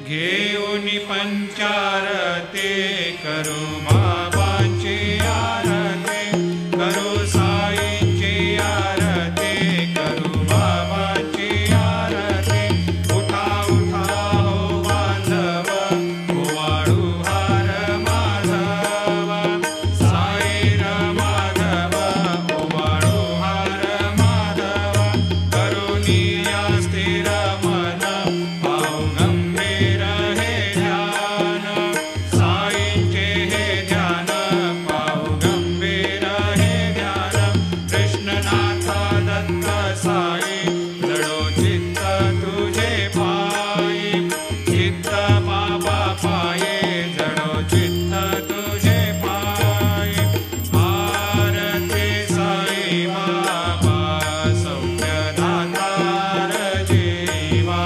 घेऊनी पंचारते करू बाबांची आरती करू साईंची आरती करू बाबांची आरती उठा उठा हो बांधव ओवाळू हार माधव साईर माधव ओवाळू हार माधव करुणी या स्थिर मन भाव गंभीर हे ध्यान साईंचे हे ध्यान भाव गंभीर हे ध्यान कृष्णनाथ दत्त साई जडो चित्त तुझे पायी चित्त बाबा पाये जडो चित्त तुझे पायी आरती साई बाबा सौख्य दातार जीवा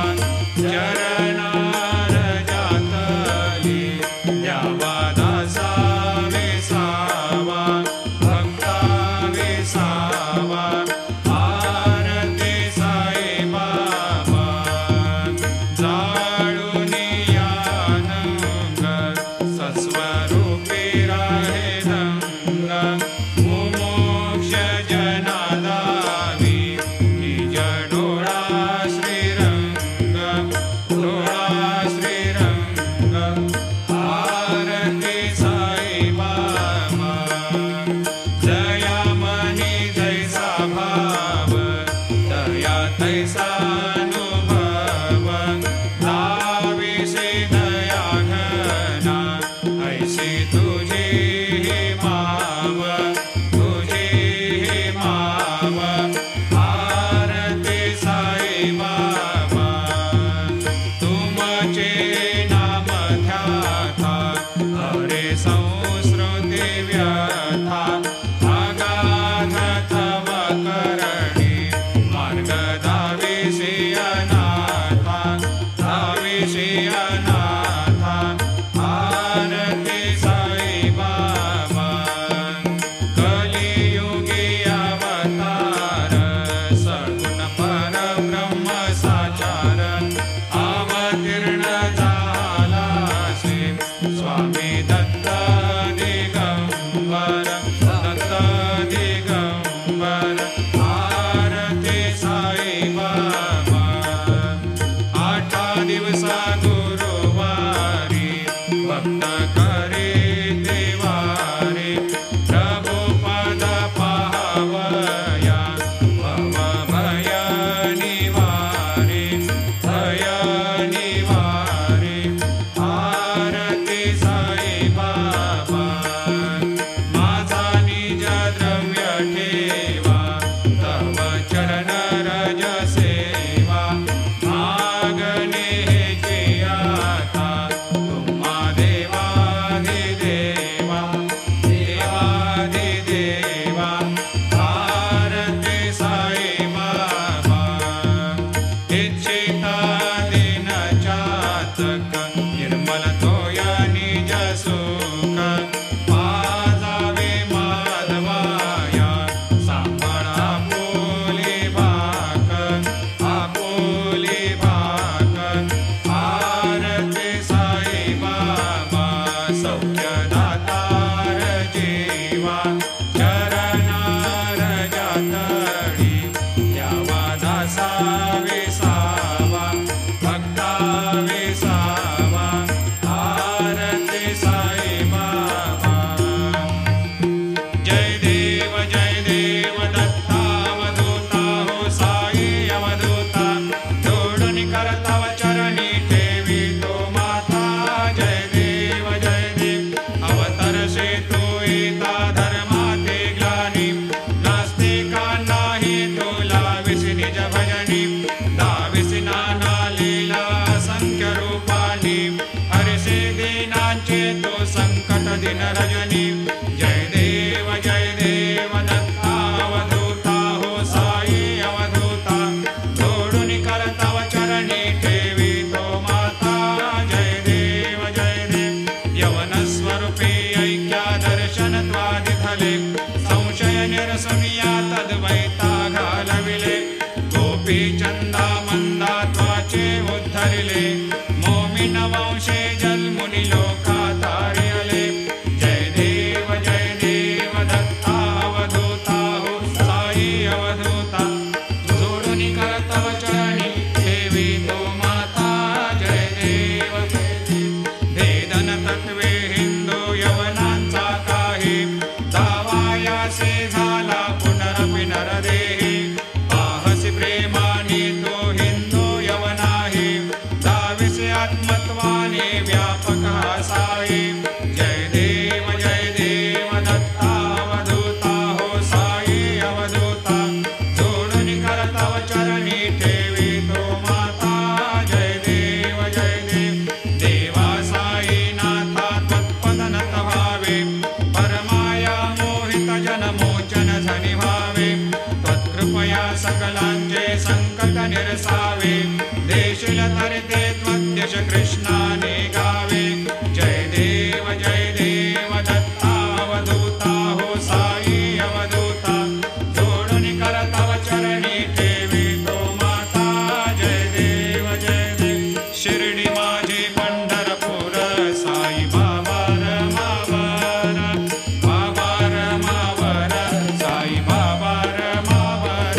चरणार जातली द्यावा दासा विसावा भक्ता विसावा आरती साई बाबा जाळून यानंग सस्वरूपी राहे रंग मुमोक्ष जनादावी निज डोळा श्रीरंग डोळा श्रीरंग आरती साई बाबा जया मनी जैसा भाव दया तैसा अनुभव दाविसे दया घना ऐसी तुझी माव तुझी माव आरती साई बाबा तुमचे नाम ध्याता हरे संस्कृती व्यथा अगाध तव करणी मार्ग दाविसी अनाथा दाविसी अनाथा आरती साई बाबा कलियुगी अवतार सगुण परब्रह्म साचार अवतीर्ण झालासे स्वामी दत्त दिगंबर दत्त दिगंबर आरती साई बाबा 8 दिवसा गुरुवारी भक्त करे देवारे प्रभु पद पावया भव भय निवारे भय निवारे आरती साई बाबा माझा निज द्रव्य ठेवा तव चरण रज सेवा मागणे हेची आता तुम्हा देवाधिदेवा देवाधिदेवा आरती साई बाबा इच्छिता दिन चातक निर्मल तोया निज सुख पाजावे माधवाया सांभाळा आपुली भाक आपुली भाक आरती साई बाबा सौख्य दातार जीवा चरणार जातळी द्यावा दासा विसावा भक्ता विसावा आरती साई बाबा जय देव दत्तावधूता हो साई अवधूता जोडून करताव चरणी ठेवी तो माता जय देव अवतरसे तू येता धर्माते ग्लानी नास्तिका नाही तुला विसी निज भजनी दाविसी नाना लीला संख्य रूपानी हरिसे दीनांचे तो संकट दिन रजनी जय देव दत्तावधूता हो साई अवधूता जोडून करताव चरणी ठेवी तो माता जय देव यवन स्वरूपी ऐक्या दर्शन त्वादिथले संशय निरसनिया तद्वैता घालविले गोपी चंदा मंदा त्वाचे उद्धरिले मोमिना वंशे जलमुनिलोकातार्यले जय देव दत्तावधूता हो साई अवधूता जोडुनि कर तव चरणी देवी तो माता जय देव भेदन तत्वे हिंदू यवनांचा काही दावायासे झाला पुनरपि नरदेही पाहसी प्रेमाने तो हिंदू यवनाही दाविसे आत्मत्वाने व्यापक साई जय देव दत्तावधूता हो साई अवधूता जोडुनि कर तव चरणी ठेवी तो माता जय देव देवा साई नाथा त्वत्पदनत भावे परमाया मोहित जनमोचन झनि भावे त्वत्कृपया सकलांचे संकट निरसावे देशील तरते त्वद्यश कृष्णाने गावे जय देव दत्तावधूता हो साई अवधूता जोडुनि कर तव चरणी ठेवी तो माता जय देव शिर्डी माझे पंढरपूर साई बाबा रमावर साई बाबा रमावर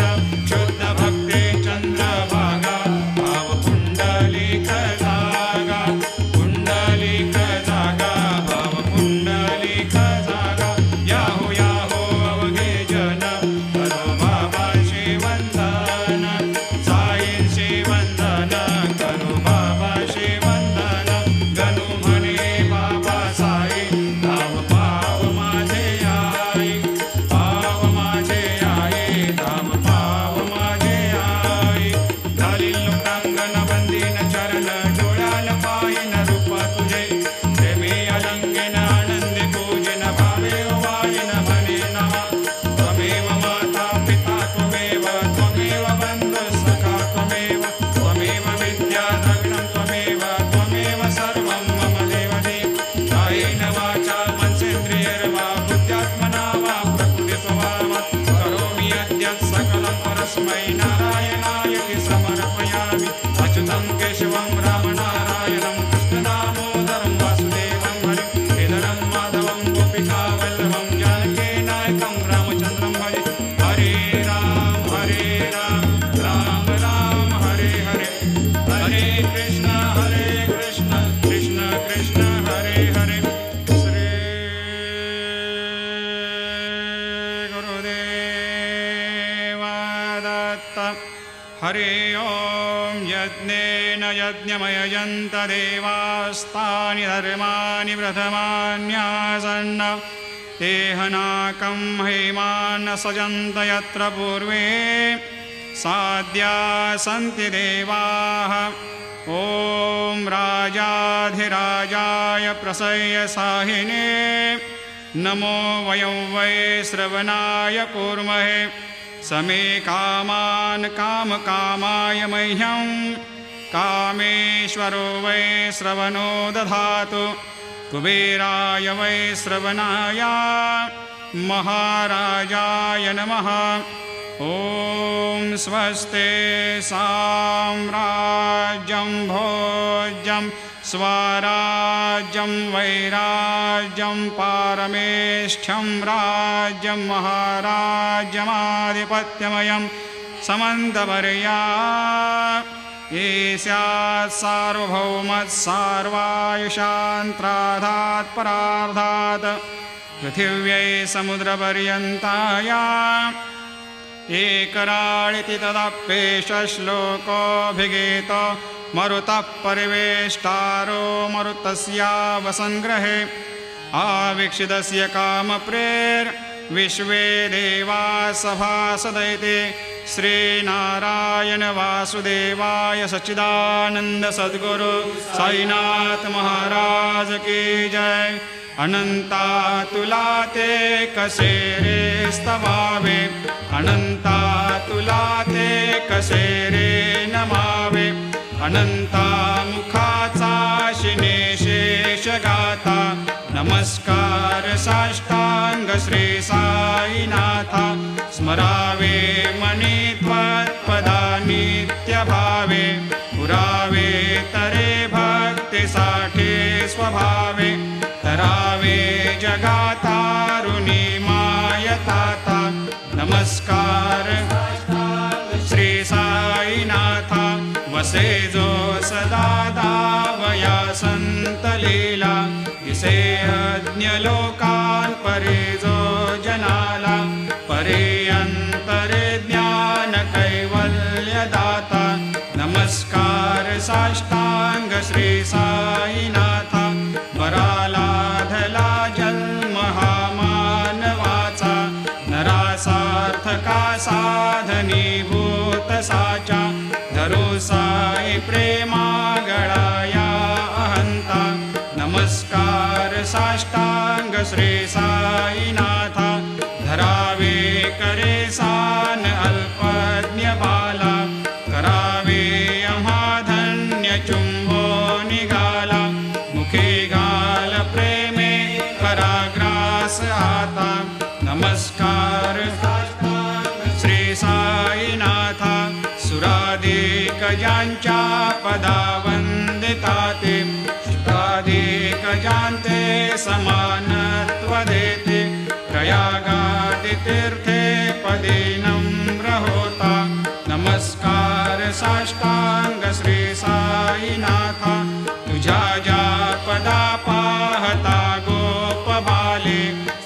शुद्ध भक्ती चंद्रभागा भाव पुंडलिक जागा भाव पुंडलिक जागा याहो अवघे जन करो बाबा शिवंदन साईंशी वंदन करो बाबा शिवंदन गणू म्हणे बाबा साई धाव पाव माझे आई धाव पाव माझे आई घालील लोकांगण बंदीन चरण डोळ्याल पायीन रूप तुझे प्रेमी अलंकेन आनंदी पूजन भावे वायन म्हणे नमः त्वमेव माता पिता त्वमेव बंधु सखा त्वमेव विद्या द्रविणं त्वमेव सर्वं मम देवदेव कायेन वाचा मनसेन्द्रियैर्वा बुद्ध्यात्मना वा प्रकृतिस्वभावात् करोमि यद्यत् सकलं परस्मै नारायणाय समर्पयामि अच्युतं केशवं रामनारायणं कृष्णदामोदरं वासुदेवं हरिं श्रीधरं माधवं गोपिकावल्लभं जानकीनायकं रामचन्द्रं भजे हरे राम राम राम हरे हरे हरे कृष्ण कृष्ण कृष्ण हरे हरे श्री गुरुदेव दत्त हरि ओम यज्ञेन यज्ञमयजन्त देवास्तानि धर्माणि प्रथमान्यासन्न तेहनाकं हेमान् सजन्त यत्र पूर्वे साद्या सन्ति देवाः ॐ राजाधिराजाय प्रसह्य साहिने नमो वयं वै श्रवणाय कूर्महे समे कामान् कामकामाय मह्यं कामेश्वरो वै श्रवणो दधातु कुबेराय वै श्रवणाय महाराजाय नमः ॐ स्वस्ते साम्राज्यं भोज्यं स्वराज्यं वैराज्यं पारमेष्ठ्यं राज्यं महाराज्यमाधिपत्यमयं समन्तवर्या ईस्यात् सार्वभौमत् सार्वायुषान्त्राधात् परार्धात् पृथिव्यै समुद्रपर्यन्ताया एकराळिति तदप्येष श्लोकोऽभिगीतो मरुतः परिवेष्टारो मरुतस्यावसङ्ग्रहे आवीक्षितस्य कामप्रेर्विश्वे देवा सभासदैते श्रीनारायण वासुदेवाय सच्चिदानंद सद्गुरु साईनाथ महाराज की जय। अनंता तुला ते कसे रे स्तवावे, अनंता तुला ते कसे रे नमावे, अनंता मुखाचा शिने शेष गाता, नमस्कार साष्टांग श्री साईनाथा, स्मरावे मनी त्वत्पदा नित्य भावे, पुरावे तरे भक्ति सा स्वभावे तरावे जगातारुणी मायताता नमस्कार श्री साईनाथा वसे जो सदा दावया संत लीला इसे अज्ञ लोकान परे जो जनाला परे अंतरे ज्ञान कैवल्य दाता नमस्कार साष्टांग श्री साईनाथा वरालाधला जन्म हा मानवाचा नरासार्थका साधनीभूत साचा धरो साई प्रेमा गळाया अहंता नमस्कार साष्टांग श्री साईनाथा धरावे करे सान अल्पज्ञ बाला करावे अमाधन्य चुंबो निघाला मुखे घाल प्रेमे पराग्रास आता नमस्कार श्री साईनाथा सुराधिक ज्यांच्या पदा वंदिता ते शुकाधिक ज्यांते समानत्व देते प्रयागादि तीर्थे पदे नम्र होता नमस्कार साष्टांग श्री साईनाथा तुझ्या ज्या पदा पाहता गोप बाले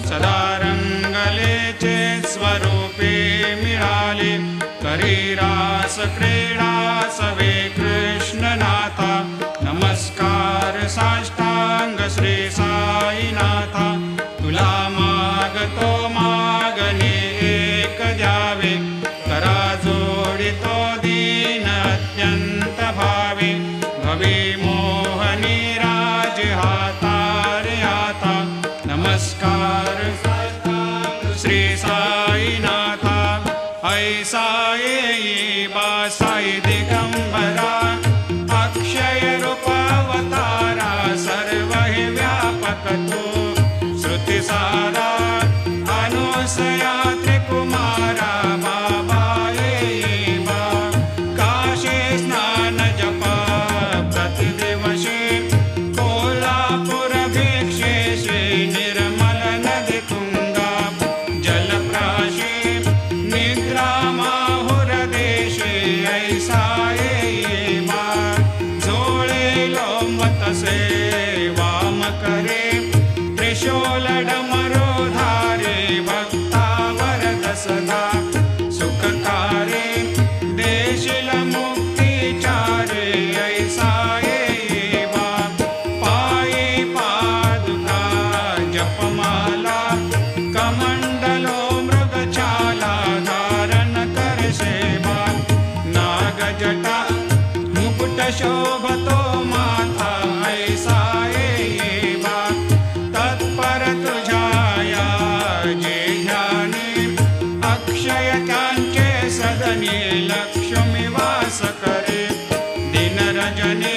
सदा रंगलेचे स्वरूपे मिळाले करी रास क्रीडा सवे कृष्णनाथा नमस्कार साष्टांग श्री साईनाथा तुला मागतो मागणे एक द्यावे करा जोडितो दीन अत्यंत भावे भवे मोहनी राज हातारे आता नमस्कार श्री साईनाथा ऐसा येई बा साई दिगंबरा अक्षय रूपावतारा सर्व हि व्यापक तो श्रुति सारा अनुसया त्रिकुमारा बाबा येई बा काशी स्नान जपा प्रतिदिवशी कोल्हापुर भिक्षेशी निर्मल नदी तुंगा जलप्राशी निद्रा माहुर देशे ऐसा येई बा झोळे लोंबतसे वाम करे त्रिशूल डमरू धारे भक्ता वरद सदा सुखकारे देशिल मुक्तिचारे ऐसा येई बा पायी पादुका जपमाला कमंडलो मृगचाला धारण कर सेवा नागजटा मुकुट शोभतो माथा ऐसा येई बा तत्पर तुझाया जे ध्याने अक्षय त्यांचे सदने लक्ष्मी वास करे दिन रजने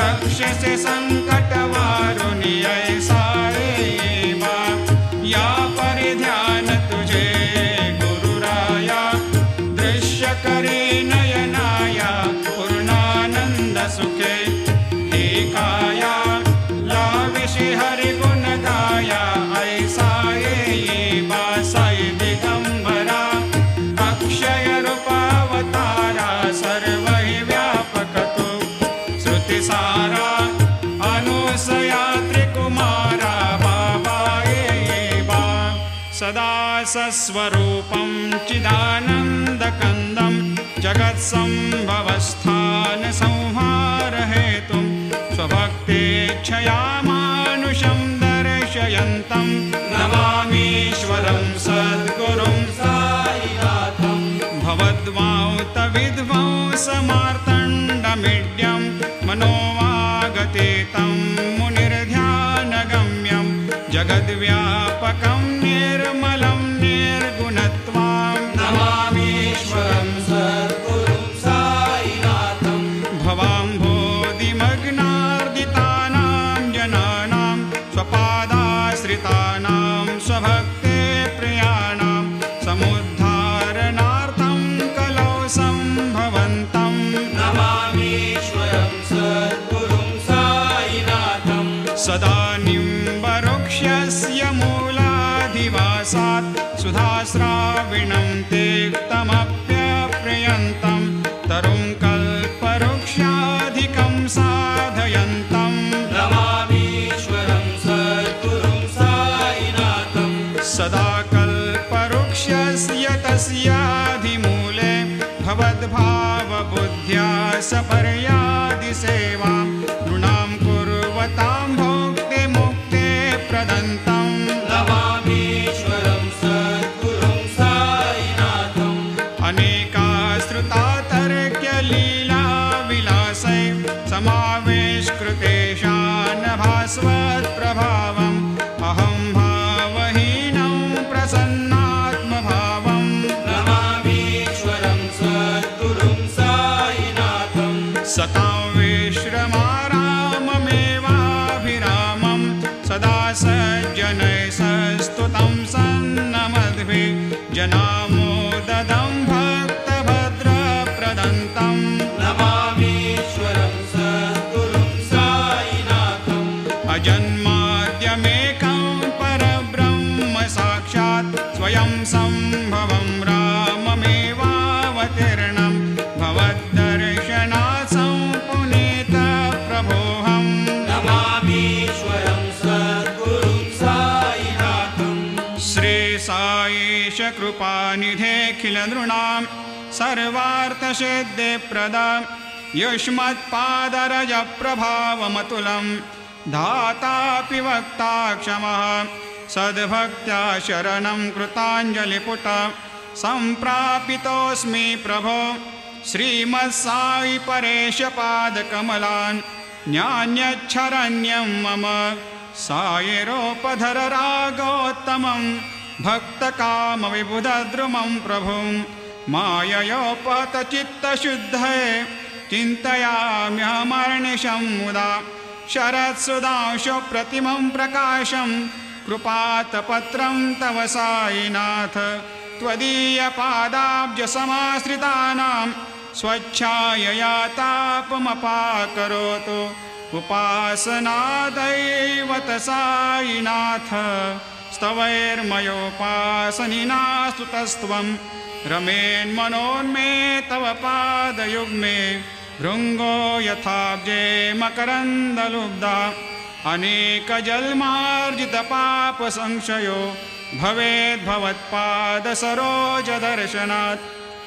रक्षसे संकट वारुणी ऐसा येई बा या परिध्यान तुझे गुरुराया दृश्य करे नयनाया पूर्णानंद सुखे एकाया लाविषि हरि गुण गाया ऐसा येई बा साई दिगंबरा अक्षय रूपावतारा सर्व हि व्यापक तो श्रुति सारा अनुसया त्रिकुमारा बाबा येई बा सदा सस्वरूपं चिदानन्दकन्दं जगत्सम्भवस्थान संहार हेतुं स्वभक्तेच्छया मानुषं दर्शयन्तं नमामीश्वरं सद्गुरुं साईनाथं भवद्वांत विध्वंसमार्तण्डमीड्यं मनोवागतीतं मुनिर्ध्यानगम्यं जगद्व्यापकं निर्मलं निर्गुणत्वां नमामीश्वरं सद्गुरुं साईनाथं भवाम्भोधिमग्नार्दितानां जनानां स्वपादाश्रितानां स्वभक्ते प्रियाणां समुद्धारणार्थं कलौ सम्भवन्तं नमामीश्वरं सद्गुरुं साईनाथं सदा निम्बवृक्षस्य मूलाधिवासात् सुधाश्राविणं तेक्तमप्यप्रियन्तं तरुं कल्पवृक्षाधिकं साधयन्तं नमामीश्वरं सद्गुरुं साईनाथं सदा कल्पवृक्षस्य तस्याधिमूले भवद्भावबुद्ध्या सपर्यादिसेवां नृणां कुर्वतां भोक्तिमुक्ते प्रदन्तं नमामीश्वरं सद्गुरुं साईनाथम् अनेकाश्रुता तर्क्यलीलाविलासै समावेशकृतेषान् भास्वत्प्रभावम् अहं भावहीनं प्रसन्नात्मभावम् नमामीश्वरं सद्गुरुं साईनाथम् सतां विश्रमाराममेवाभिरामं सदा सज्जनैः सस्तुतं सन्नमद्भिः जनामोददं भक्तभद्रप्रदन्तं नमामीश्वरं सद्गुरुं साईनाथम् अजन्माद्यमेकं परब्रह्म साक्षात् स्वयं सम्भवं राममेवावतीर्णं भवद्दर्शनात् सम्पुनीतप्रभोऽहम् नमामीश्वरं सद्गुरुं साईनाथम् श्रीसाईश कृपानिधेऽखिलनृणां सर्वार्थसिद्धिप्रदा युष्मत्पादरजप्रभावमतुलं धातापि वक्ता क्षमः सद्भक्त्या शरणं कृताञ्जलिपुट सम्प्रापितोऽस्मि प्रभो श्रीमत्साई परेशपादकमलान् न्यान्यच्छरण्यं मम सायिरोपधर रागोत्तमं भक्तकामविबुधद्रुमं प्रभुं माययोपहतचित्तशुद्धये चिन्तयाम्यहमर्निशं मुदा शरत्सुधांशुप्रतिमं प्रकाशं कृपातपत्रं तव साईनाथ त्वदीयपादाब्जसमाश्रितानां स्वच्छायया तापमपाकरोतु उपासनादैवत साईनाथ स्तवैर्मयोपासनिना स्तुतस्त्वं रमेन्मनोन्मे तव पादयुग्मे भृङ्गो यथाब्जे मकरन्दलुब्धा अनेकजन्मार्जितपापसंशयो भवेद्भवत्पादसरोजदर्शनात्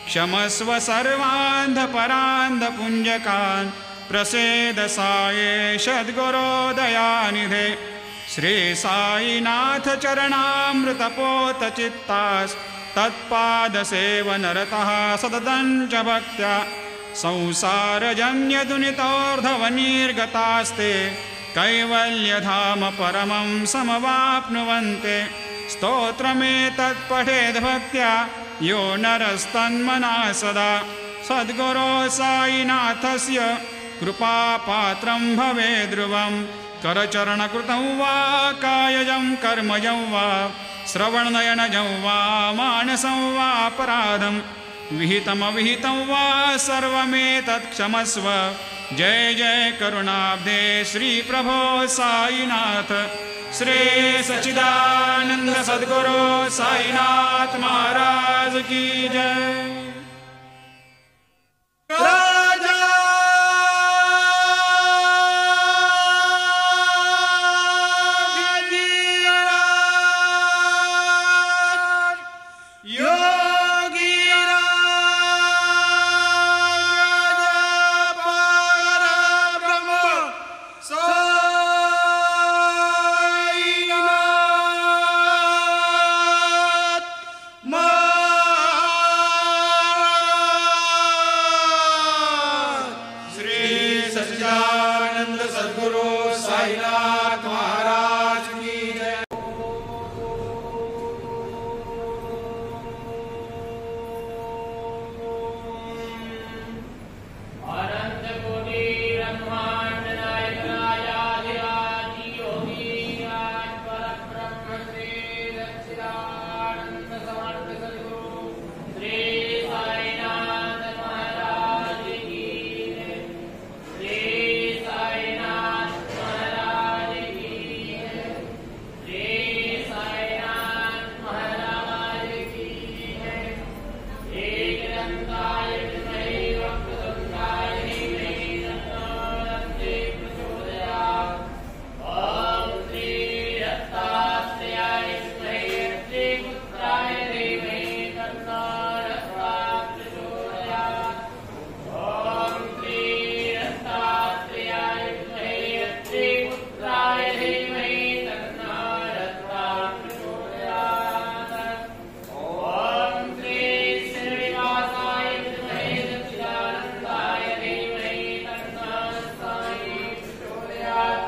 क्षमस्व सर्वान्धपरान्धपुञ्जकान् प्रसेद साये सद्गुरोदयानिधे श्रीसाईनाथ चरणामृतपोतचित्तास्तत्पादसेवनरतः सततं च भक्त्या संसारजन्यदुनितोर्धवनिर्गतास्ते कैवल्यधाम परमं समवाप्नुवन्ते स्तोत्रमेतत्पठेद्भक्त्या यो नरस्तन्मनः सदा सद्गुरो साईनाथस्य कृपापात्रं भवेद्ध्रुवं करचरणकृतं वा कायजं कर्मजं वा श्रवणनयनजं वा मानसं वा अपराधं विहितमविहितं वा सर्वमेतत् क्षमस्व जय जय करुणाब्धे श्री प्रभो साईनाथ श्री सच्चिदानंद सद्गुरु साईनाथ महाराज की जय। विद्यात्